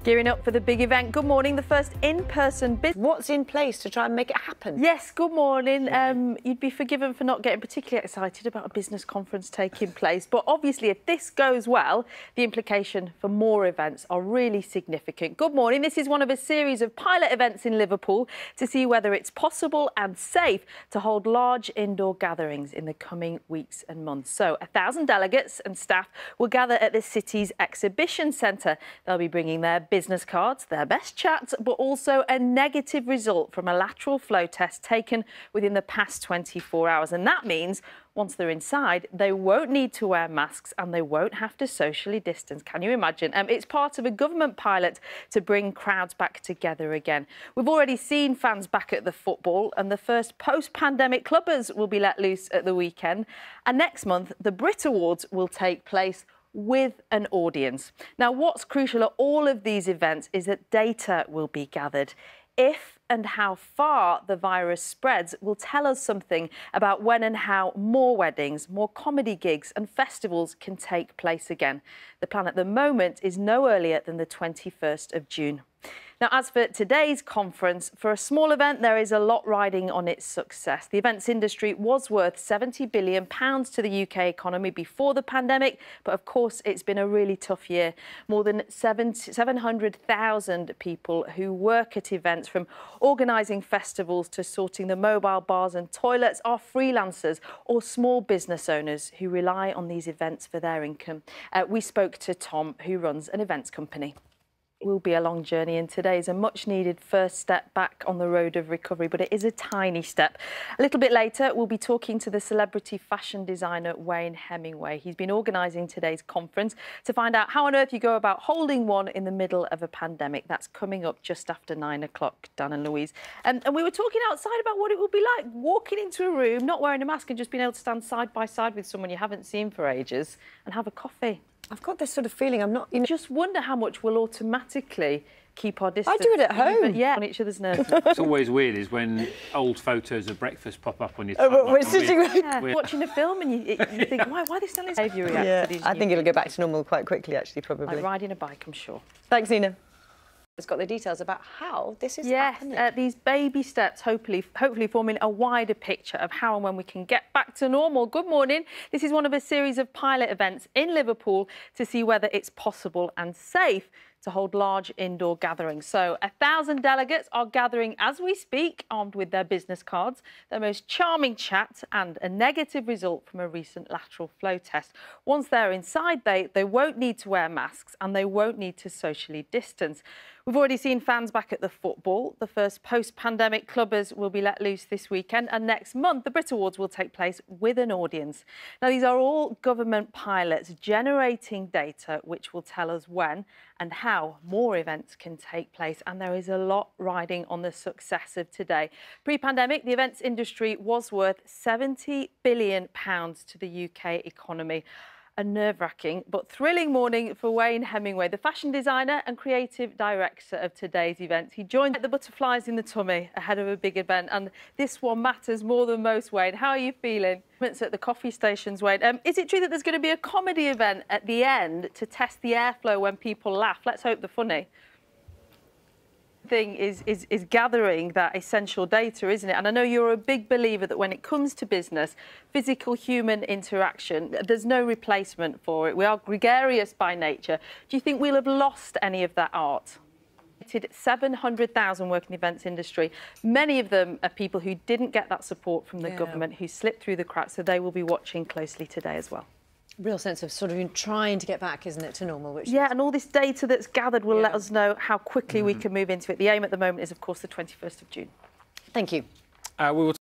Gearing up for the big event. Good morning, the first in-person business. What's in place to try and make it happen? Yes, good morning. You'd be forgiven for not getting particularly excited about a business conference taking place. But obviously, if this goes well, the implication for more events are really significant. Good morning. This is one of a series of pilot events in Liverpool to see whether it's possible and safe to hold large indoor gatherings in the coming weeks and months. So 1,000 delegates and staff will gather at the city's exhibition centre. They'll be bringing their business cards, their best chat, but also a negative result from a lateral flow test taken within the past 24 hours. And that means once they're inside, they won't need to wear masks and they won't have to socially distance. Can you imagine? It's part of a government pilot to bring crowds back together again. We've already seen fans back at the football, and the first post-pandemic clubbers will be let loose at the weekend. And next month, the Brit Awards will take place with an audience. Now, what's crucial at all of these events is that data will be gathered. If and how far the virus spreads will tell us something about when and how more weddings, more comedy gigs and festivals can take place again. The plan at the moment is no earlier than the 21st of June. Now, as for today's conference, for a small event, there is a lot riding on its success. The events industry was worth £70 billion to the UK economy before the pandemic, but of course, it's been a really tough year. More than 700,000 people who work at events, from organising festivals to sorting the mobile bars and toilets, are freelancers or small business owners who rely on these events for their income. We spoke to Tom, who runs an events company. It will be a long journey, and today is a much-needed first step back on the road of recovery, but it is a tiny step. A little bit later, we'll be talking to the celebrity fashion designer Wayne Hemingway. He's been organising today's conference to find out how on earth you go about holding one in the middle of a pandemic. That's coming up just after 9 o'clock, Dan and Louise. And we were talking outside about what it would be like walking into a room, not wearing a mask, and just being able to stand side by side with someone you haven't seen for ages and have a coffee. I've got this sort of feeling I'm not... Just wonder how much we'll automatically keep our distance. I do it at home. Yeah, on each other's nerves. It's always weird is when old photos of breakfast pop up on your timeline. We're sitting... watching a film and you think, why are they standing so? You react yeah, to these I think it'll go back to normal quite quickly, actually, probably. Like riding a bike, I'm sure. Thanks, Nina. It's got the details about how this is happening. These baby steps, hopefully forming a wider picture of how and when we can get back to normal. Good morning. This is one of a series of pilot events in Liverpool to see whether it's possible and safe to hold large indoor gatherings. So 1,000 delegates are gathering as we speak, armed with their business cards, their most charming chat and a negative result from a recent lateral flow test. Once they're inside, they won't need to wear masks and they won't need to socially distance. We've already seen fans back at the football. The first post-pandemic clubbers will be let loose this weekend, and next month the Brit Awards will take place with an audience. Now, these are all government pilots generating data which will tell us when and how more events can take place, and there is a lot riding on the success of today. Pre-pandemic, the events industry was worth £70 billion to the UK economy. A nerve-wracking but thrilling morning for Wayne Hemingway, the fashion designer and creative director of today's event. He joined the butterflies in the tummy ahead of a big event, and this one matters more than most, Wayne. How are you feeling? It's at the coffee stations, Wayne. Is it true that there's going to be a comedy event at the end to test the airflow when people laugh? Let's hope they're funny. Thing is gathering that essential data, isn't it? And I know you're a big believer that when it comes to business, physical human interaction, there's no replacement for it. We are gregarious by nature. Do you think we'll have lost any of that art? 700,000 work in the events industry. Many of them are people who didn't get that support from the government, who slipped through the cracks, so they will be watching closely today as well. Real sense of sort of trying to get back, isn't it, to normal? Which and all this data that's gathered will let us know how quickly we can move into it. The aim at the moment is, of course, the 21st of June. Thank you. We will